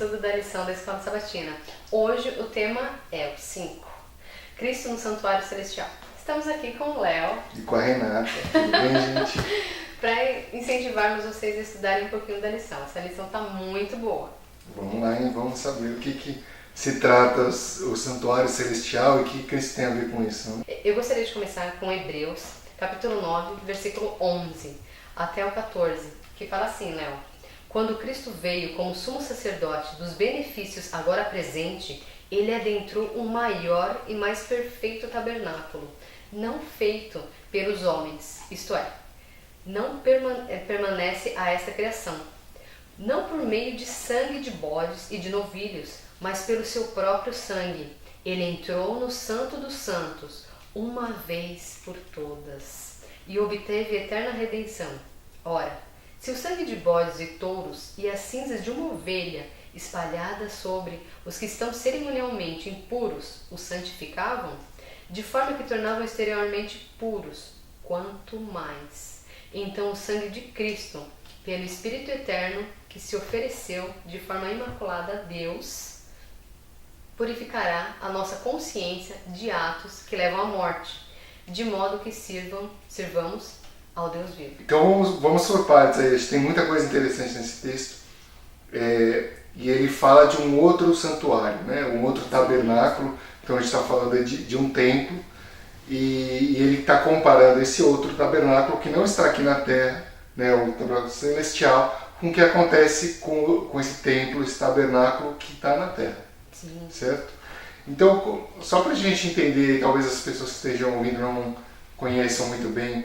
estudo da lição da Escola Sabatina. Hoje o tema é o 5, Cristo no Santuário Celestial. Estamos aqui com o Léo e com a Renata. Tudo bem, gente? Para incentivarmos vocês a estudarem um pouquinho da lição. Essa lição está muito boa. Vamos lá, hein? Vamos saber o que se trata o Santuário Celestial e o que Cristo tem a ver com isso. Né? Eu gostaria de começar com Hebreus, capítulo 9, versículo 11 até o 14, que fala assim, Léo: quando Cristo veio como sumo sacerdote dos benefícios agora presente, ele adentrou o maior e mais perfeito tabernáculo, não feito pelos homens, isto é, não permanece a esta criação, não por meio de sangue de bodes e de novilhos, mas pelo seu próprio sangue. Ele entrou no Santo dos Santos, uma vez por todas, e obteve eterna redenção. Ora, se o sangue de bodes e touros e as cinzas de uma ovelha espalhadas sobre os que estão cerimonialmente impuros os santificavam, de forma que tornavam exteriormente puros, quanto mais então o sangue de Cristo, pelo Espírito Eterno que se ofereceu de forma imaculada a Deus, purificará a nossa consciência de atos que levam à morte, de modo que sirvamos ao Deus vivo. Então vamos por partes aí. Tem muita coisa interessante nesse texto. E ele fala de um outro santuário, né? Um outro tabernáculo. Então a gente está falando de um templo. E ele está comparando esse outro tabernáculo que não está aqui na terra, né? O tabernáculo celestial, com o que acontece com esse templo, esse tabernáculo que está na terra. Sim. Certo? Então, só para a gente entender, talvez as pessoas que estejam ouvindo não conheçam muito bem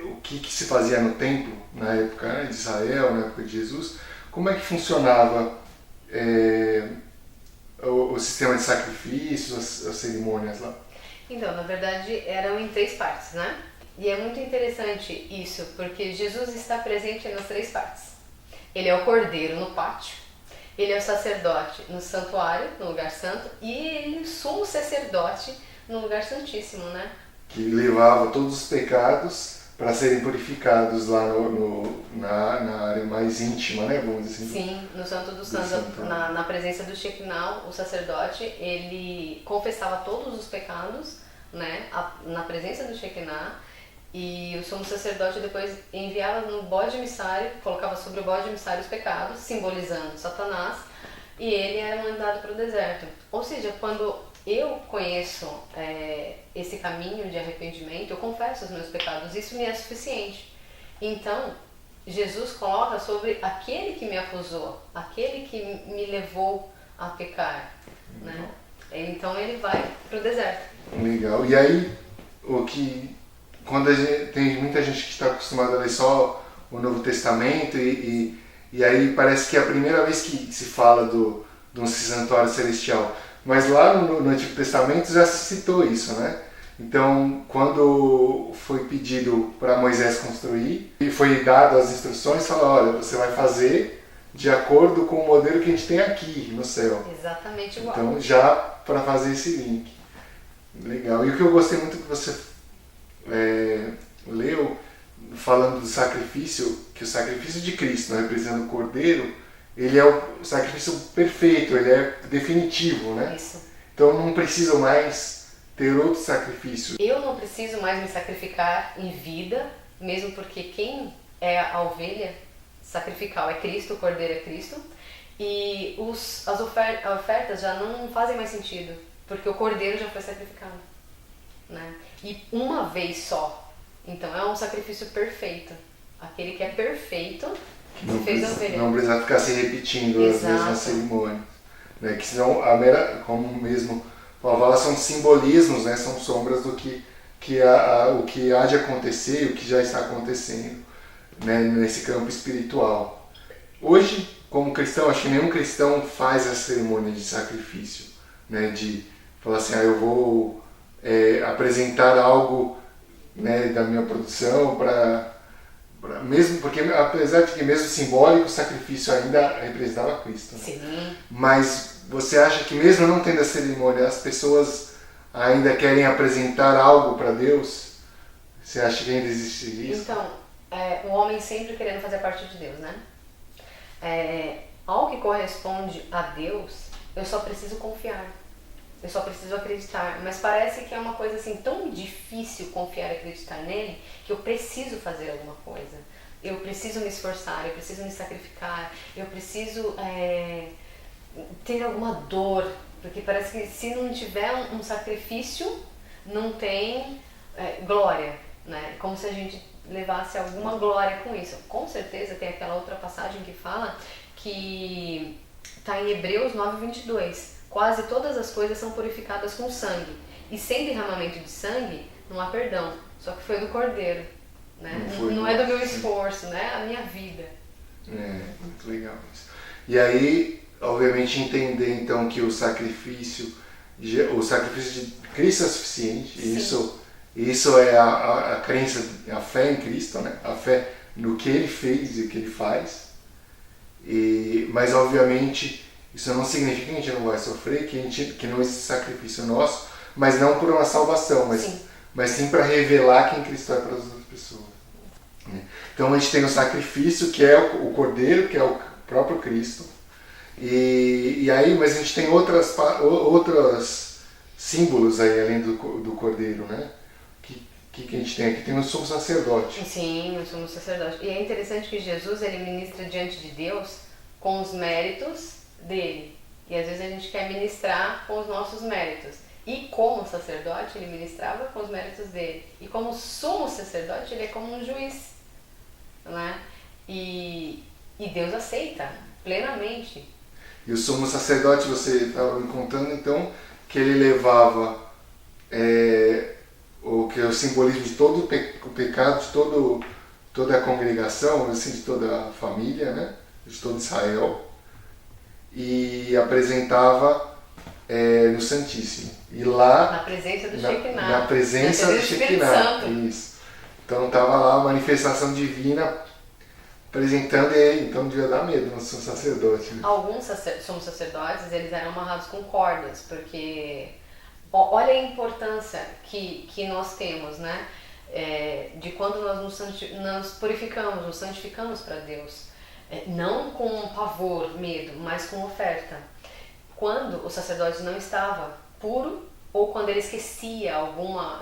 o que se fazia no templo na época, né, de Israel, na época de Jesus, como é que funcionava o sistema de sacrifícios, as cerimônias lá? Então, na verdade, eram em 3 partes, né? E é muito interessante isso, porque Jesus está presente nas 3 partes. Ele é o cordeiro no pátio, ele é o sacerdote no santuário, no lugar santo, e ele é o sumo sacerdote no lugar santíssimo, né? Que levava todos os pecados para serem purificados lá na área mais íntima, né? Vamos dizer assim. Sim, no Santo dos Santos, na presença do Shekinah, o sacerdote, ele confessava todos os pecados, né? Na presença do Shekinah, e o sumo sacerdote depois enviava no bode emissário, colocava sobre o bode emissário os pecados, simbolizando Satanás, e ele era mandado para o deserto. Ou seja, quando eu conheço esse caminho de arrependimento, eu confesso os meus pecados, isso me é suficiente. Então, Jesus coloca sobre aquele que me acusou, aquele que me levou a pecar, né? Então ele vai para o deserto. Legal. E aí, quando tem muita gente que está acostumada a ler só o Novo Testamento e aí parece que é a primeira vez que se fala de um santuário celestial. Mas lá no Antigo Testamento já se citou isso, né? Então, quando foi pedido para Moisés construir, e foi dado as instruções, falou: olha, você vai fazer de acordo com o modelo que a gente tem aqui no céu. Exatamente igual. Então, já para fazer esse link. Legal. E o que eu gostei muito que você leu, falando do sacrifício, que o sacrifício de Cristo, representando o Cordeiro, ele é o sacrifício perfeito, ele é definitivo, né? Isso. Então não preciso mais ter outro sacrifício. Eu não preciso mais me sacrificar em vida, mesmo porque quem é a ovelha sacrificial é Cristo, o Cordeiro é Cristo, e as ofertas já não fazem mais sentido, porque o Cordeiro já foi sacrificado, né? E uma vez só. Então é um sacrifício perfeito. Aquele que é perfeito não precisa ficar se repetindo as mesmas cerimônias, né? Que senão como mesmo Paulo fala, são simbolismos, né? São sombras do o que há de acontecer, o que já está acontecendo, né? Nesse campo espiritual. Hoje, como cristão, acho que nenhum cristão faz a cerimônia de sacrifício, né? De falar assim, eu vou apresentar algo, né, da minha produção mesmo porque, apesar de que mesmo simbólico, o sacrifício ainda representava Cristo. Né? Sim. Mas você acha que mesmo não tendo a cerimônia, as pessoas ainda querem apresentar algo para Deus? Você acha que ainda existe isso? Então, o homem sempre querendo fazer parte de Deus, né? ao que corresponde a Deus, eu só preciso confiar. Eu só preciso acreditar. Mas parece que é uma coisa assim tão difícil confiar e acreditar nele, que eu preciso fazer alguma coisa. Eu preciso me esforçar, eu preciso me sacrificar, eu preciso ter alguma dor. Porque parece que se não tiver um sacrifício, não tem glória, né? Como se a gente levasse alguma glória com isso. Com certeza tem aquela outra passagem que fala que está em Hebreus 9:22. Quase todas as coisas são purificadas com sangue. E sem derramamento de sangue, não há perdão. Só que foi do Cordeiro. Né? Não é do meu esforço, né? A minha vida. Muito legal isso. E aí, obviamente, entender então que o sacrifício de Cristo é suficiente. Isso é a crença, a fé em Cristo, né? A fé no que Ele fez e o que Ele faz. Mas, obviamente, isso não significa que a gente não vai sofrer, que não existe sacrifício nosso, mas não por uma salvação, mas sim para revelar quem Cristo é para as outras pessoas. Então a gente tem o sacrifício, que é o Cordeiro, que é o próprio Cristo, e aí, mas a gente tem outros símbolos aí além do Cordeiro, né? Que a gente tem aqui? Tem o sumo sacerdote. Sim, o sumo sacerdote. E é interessante que Jesus, ele ministra diante de Deus com os méritos dele. E às vezes a gente quer ministrar com os nossos méritos. E como sacerdote, ele ministrava com os méritos dele. E como sumo sacerdote, ele é como um juiz. Né? E Deus aceita plenamente. E o sumo sacerdote, você estava me contando então, que ele levava o simbolismo de todo o pecado de toda a congregação, assim, de toda a família, né? De todo Israel, e apresentava no Santíssimo. E lá, na presença do Shekinah. Na presença do Shekinah. Isso. Então estava lá a manifestação divina apresentando ele, então devia dar medo no sumo sacerdote. Né? Alguns sumos sacerdotes, eles eram amarrados com cordas, porque olha a importância que nós temos, né? De quando nós nos purificamos, nos santificamos para Deus. Não com pavor, medo, mas com oferta. Quando o sacerdote não estava puro, ou quando ele esquecia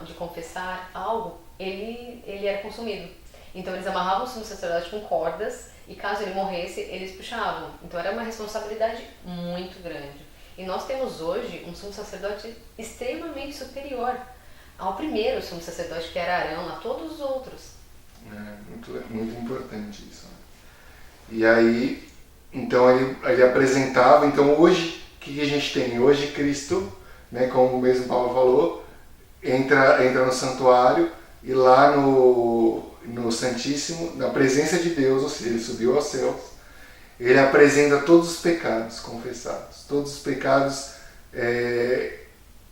de confessar algo, ele era consumido. Então eles amarravam o sumo sacerdote com cordas e caso ele morresse, eles puxavam. Então era uma responsabilidade muito grande. E nós temos hoje um sumo sacerdote extremamente superior ao primeiro sumo sacerdote, que era Arão, a todos os outros. Muito importante isso. E aí, então ele apresentava, então hoje, o que a gente tem? Hoje Cristo, né, como o mesmo Paulo falou, entra no santuário e lá no Santíssimo, na presença de Deus, ou seja, ele subiu aos céus, ele apresenta todos os pecados confessados, todos os pecados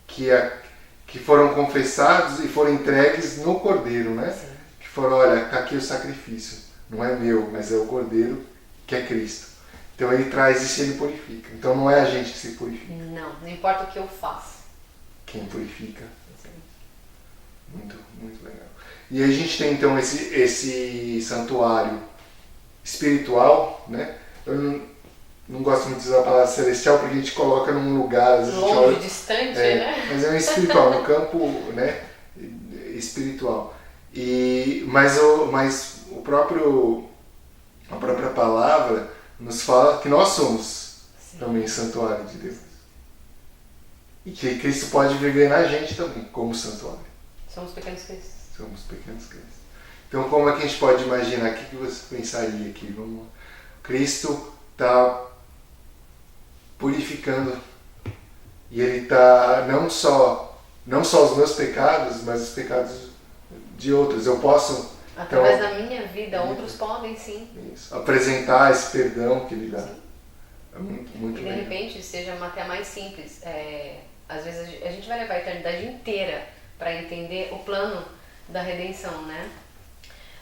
que foram confessados e foram entregues no Cordeiro, né? Sim. Que foram, olha, está aqui o sacrifício, não é meu, mas é o Cordeiro, que é Cristo. Então ele traz isso e ele purifica. Então não é a gente que se purifica. Não importa o que eu faço. Quem purifica. Sim. Muito, muito legal. E a gente tem então esse santuário espiritual, né? Eu não gosto muito de usar a palavra celestial porque a gente coloca num lugar... longe, distante, né? Mas é um espiritual, no campo, né, espiritual. Mas a própria palavra nos fala que nós somos também santuário de Deus. E que Cristo pode viver na gente também, como santuário. Somos pequenos cristos. Somos pequenos cristos. Então como é que a gente pode imaginar? O que você pensaria aqui? Vamos lá. Cristo está purificando e ele está não só os meus pecados, mas os pecados de outros. Eu posso através da minha vida, outros podem sim. Isso, apresentar esse perdão que ele dá. Sim. É muito e de repente seja até mais simples. Às vezes a gente vai levar a eternidade inteira para entender o plano da redenção, né?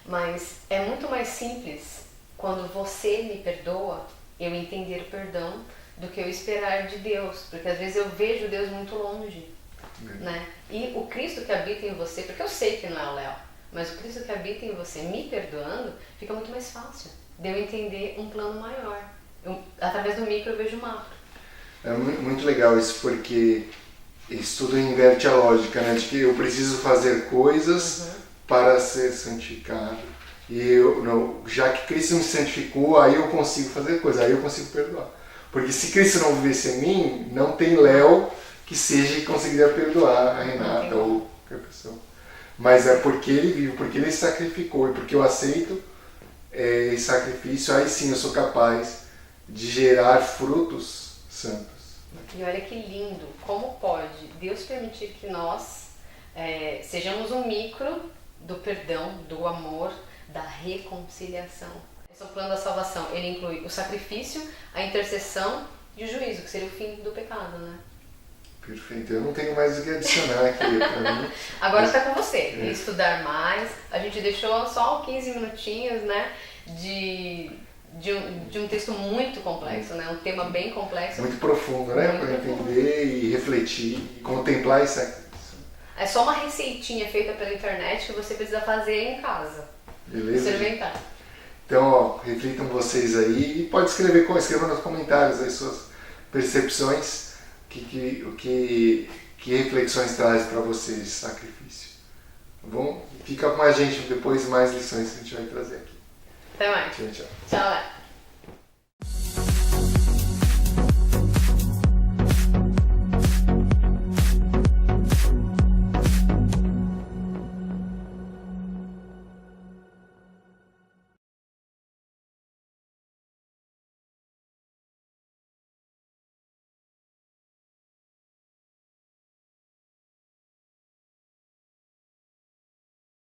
Mas é muito mais simples quando você me perdoa, eu entender o perdão, do que eu esperar de Deus. Porque às vezes eu vejo Deus muito longe. Né? E o Cristo que habita em você, porque eu sei que não é o Léo, mas o Cristo que habita em você me perdoando, fica muito mais fácil de eu entender um plano maior. através do micro eu vejo o macro. É muito legal isso, porque isso tudo inverte a lógica, né? De que eu preciso fazer coisas para ser santificado. E já que Cristo me santificou, aí eu consigo fazer coisas, aí eu consigo perdoar. Porque se Cristo não vivesse em mim, não tem Léo que seja que conseguiria perdoar a Renata ou qualquer pessoa. Mas é porque ele vive, porque ele sacrificou, e porque eu aceito esse sacrifício, aí sim eu sou capaz de gerar frutos santos. E olha que lindo, como pode Deus permitir que nós sejamos um micro do perdão, do amor, da reconciliação. Esse é o plano da salvação, ele inclui o sacrifício, a intercessão e o juízo, que seria o fim do pecado, né? Perfeito, eu não tenho mais o que adicionar aqui para mim. Agora está com você, estudar mais. A gente deixou só 15 minutinhos, né, de um texto muito complexo, né, um tema bem complexo. Muito profundo, né, para entender e refletir e contemplar esse sacrifício. É só uma receitinha feita pela internet que você precisa fazer em casa. Beleza? Experimentar. Então, ó, reflitam vocês aí e pode escrever nos comentários as suas percepções, que reflexões traz para vocês esse sacrifício. Tá bom? Fica com a gente depois mais lições que a gente vai trazer aqui. Até mais. Tchau, tchau. Tchau, Léo.